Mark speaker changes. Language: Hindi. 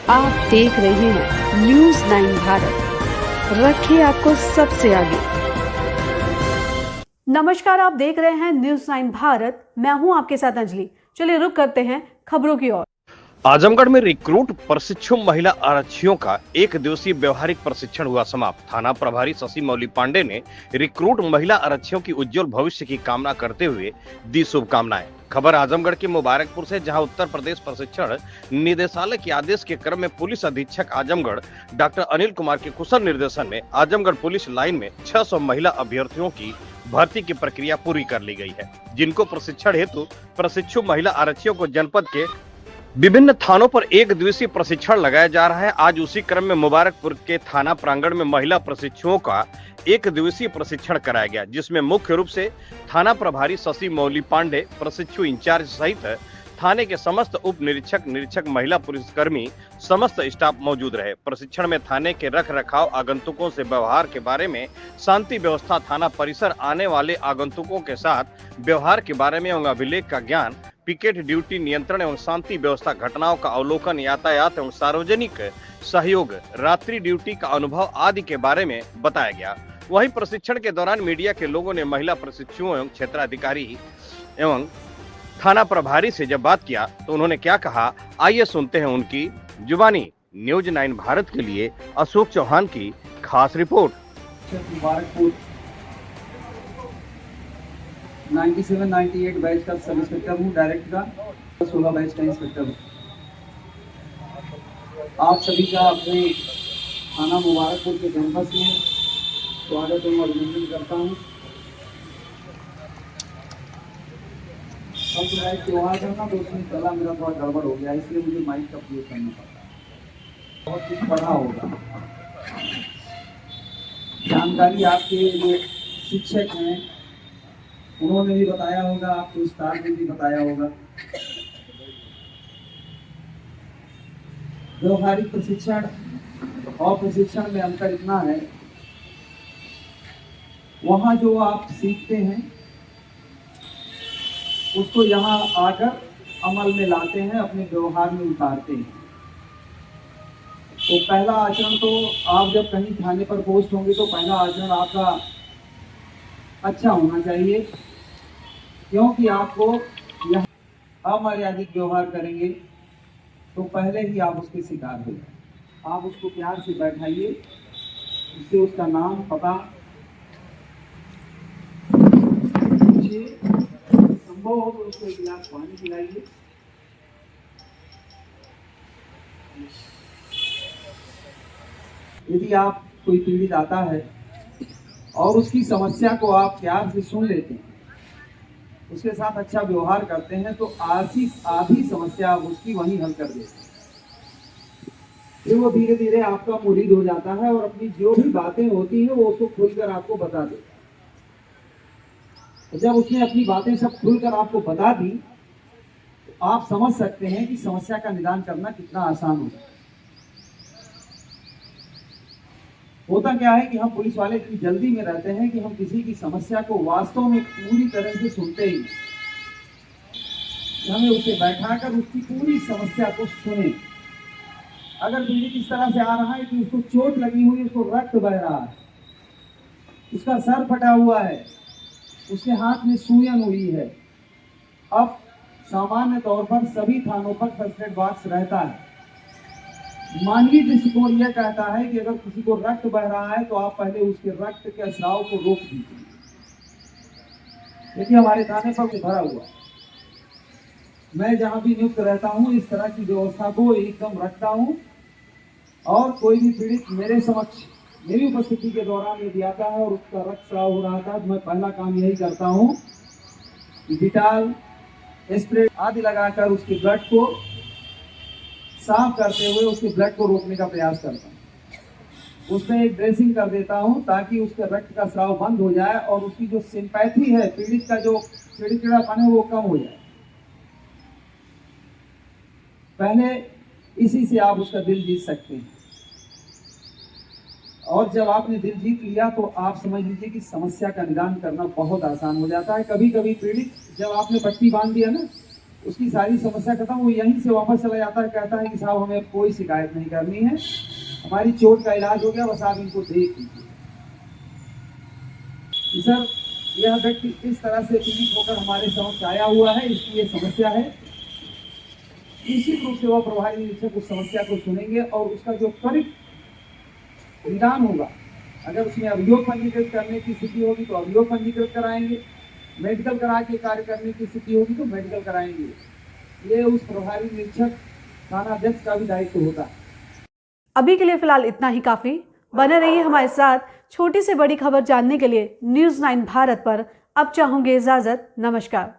Speaker 1: आप देख रहे हैं न्यूज़ 9 भारत, रखिए आपको सबसे आगे।
Speaker 2: नमस्कार, आप देख रहे हैं न्यूज़ 9 भारत। मैं हूं आपके साथ अंजलि। चलिए रुक करते हैं खबरों की ओर।
Speaker 3: आजमगढ़ में रिक्रूट प्रशिक्षु महिला आरक्षियों का एक दिवसीय व्यवहारिक प्रशिक्षण हुआ समाप्त। थाना प्रभारी शशि मौली पांडे ने रिक्रूट महिला आरक्षियों की उज्जवल भविष्य की कामना करते हुए दी शुभकामनाएं। खबर आजमगढ़ के मुबारकपुर से, जहां उत्तर प्रदेश प्रशिक्षण निदेशालय के आदेश के क्रम में पुलिस अधीक्षक आजमगढ़ डॉक्टर अनिल कुमार के कुशल निर्देशन में आजमगढ़ पुलिस लाइन में 600 महिला अभ्यर्थियों की भर्ती की प्रक्रिया पूरी कर ली गई है, जिनको प्रशिक्षण हेतु प्रशिक्षु महिला आरक्षियों को जनपद के विभिन्न थानों पर एक दिवसीय प्रशिक्षण लगाया जा रहा है। आज उसी क्रम में मुबारकपुर के थाना प्रांगण में महिला प्रशिक्षुओं का एक दिवसीय प्रशिक्षण कराया गया, जिसमें मुख्य रूप से थाना प्रभारी शशि मौली पांडे, प्रशिक्षु इंचार्ज सहित थाने के समस्त उप निरीक्षक, निरीक्षक महिला पुलिसकर्मी, समस्त स्टाफ मौजूद रहे। प्रशिक्षण में थाने के रख रखाव, आगंतुकों से व्यवहार के बारे में, शांति व्यवस्था, थाना परिसर आने वाले आगंतुकों के साथ व्यवहार के बारे में एवं अभिलेख का ज्ञान, पिकेट ड्यूटी, नियंत्रण एवं शांति व्यवस्था, घटनाओं का अवलोकन, यातायात एवं सार्वजनिक सहयोग, रात्रि ड्यूटी का अनुभव आदि के बारे में बताया गया। वहीं प्रशिक्षण के दौरान मीडिया के लोगों ने महिला प्रशिक्षुओं एवं क्षेत्राधिकारी एवं थाना प्रभारी से जब बात किया तो उन्होंने क्या कहा, आइए सुनते हैं उनकी जुबानी। न्यूज़ 9 भारत के लिए अशोक चौहान की खास रिपोर्ट।
Speaker 4: 97-98 बैच का सब इंस्पेक्टर हूँ, डायरेक्ट का 16 बैच का इंस्पेक्टर हूँ। आप सभी का अपने थाना मुबारकपुर के कैंपस में स्वागत एवं अभिनंदन करता हूँ। अब जो त्योहार करना तो उसमें पहला मेरा थोड़ा गड़बड़ हो गया, इसलिए मुझे माइक का प्रयोग करना पड़ा। बहुत कुछ पढ़ा होगा, जानकारी आपके जो शिक्षक हैं उन्होंने भी बताया होगा, आपको विस्तार में भी बताया होगा। व्यवहारिक प्रशिक्षण और प्रशिक्षण में अंतर इतना है, वहाँ जो आप सीखते हैं उसको यहाँ आकर अमल में लाते हैं, अपने व्यवहार में उतारते हैं। तो पहला आचरण तो आप जब कहीं थाने पर पोस्ट होंगे तो पहला आचरण आपका अच्छा होना चाहिए, क्योंकि आपको यहाँ अमर्यादित व्यवहार करेंगे तो पहले ही आप उसके शिकार हो जाए। आप उसको प्यार से बैठाइए, उससे उसका नाम, पता पूछिए, संभव हो तो उसको एक गिलास पानी पिलाइए। यदि आप कोई पीड़ित आता है और उसकी समस्या को आप प्यार से सुन लेते हैं, उसके साथ अच्छा व्यवहार करते हैं, तो आधी समस्या उसकी वहीं हल कर देते हैं। फिर वो धीरे धीरे आपका मुरीद हो जाता है और अपनी जो भी बातें होती हैं वो उसको खुलकर आपको बता देता है। तो जब उसने अपनी बातें सब खुलकर आपको बता दी तो आप समझ सकते हैं कि समस्या का निदान करना कितना आसान होता है। होता क्या है कि हम पुलिस वाले इतनी जल्दी में रहते हैं कि हम किसी की समस्या को वास्तव में पूरी तरह से सुनते ही, हमें उसे बैठाकर उसकी पूरी समस्या को सुने। अगर पीड़ित इस तरह से आ रहा है कि उसको चोट लगी हुई, उसको रक्त बह रहा है, उसका सर फटा हुआ है, उसके हाथ में सूजन हुई है। अब सामान्य तौर पर सभी थानों पर फर्स्ट एड बॉक्स रहता है। मानवीय दृष्टिकोण यह कहता है कि अगर किसी को रक्त बह रहा है तो आप पहले उसके रक्त के स्राव को रोक दीजिए। देखिए हमारे थाने पर भरा हुआ, मैं जहां भी नियुक्त रहता हूं इस तरह की व्यवस्था को एकदम रखता हूं। और कोई भी पीड़ित मेरे समक्ष मेरी उपस्थिति के दौरान यदि आता है और उसका रक्तस्राव हो रहा था तो मैं पहला काम यही करता हूं कि डिटॉल, स्प्रे आदि लगाकर उसके ब्लड को साफ करते हुए उसके ब्लड को रोकने का प्रयास करता हूं। उसमें एक ड्रेसिंग कर देता हूं ताकि उसके रक्त का स्राव बंद हो जाए और उसकी जो सिंपैथी है, पीड़ित का जो चिड़चिड़ापन है वो कम हो जाए। पहले इसी से आप उसका दिल जीत सकते हैं, और जब आपने दिल जीत लिया तो आप समझ लीजिए कि समस्या का निदान करना बहुत आसान हो जाता है। कभी कभी पीड़ित, जब आपने पट्टी बांध दिया ना उसकी सारी समस्या खत्म, वो यहीं से वापस चला जाता है, कहता है कि साहब हमें कोई शिकायत नहीं करनी है, हमारी चोट का इलाज हो गया, बस आप इनको देख लीजिए। सर यह व्यक्ति इस तरह से पीड़ित होकर हमारे समक्ष आया हुआ है, इसकी ये समस्या है। निश्चित रूप से वह प्रभारी निरीक्षक उस समस्या को सुनेंगे और उसका जो त्वरित निदान होगा, अगर उसमें अभियोग पंजीकृत करने की स्थिति होगी तो अभियोग पंजीकृत कराएंगे, मेडिकल करा के कार्य करने की स्थिति होगी तो मेडिकल कराएंगे। ये उस प्रभारी निरीक्षक थानाध्यक्ष का भी दायित्व होता है।
Speaker 2: अभी के लिए फिलहाल इतना ही काफी। बने रहिए हमारे साथ। छोटी से बड़ी खबर जानने के लिए न्यूज़ 9 भारत पर अब चाहूंगी इजाजत। नमस्कार।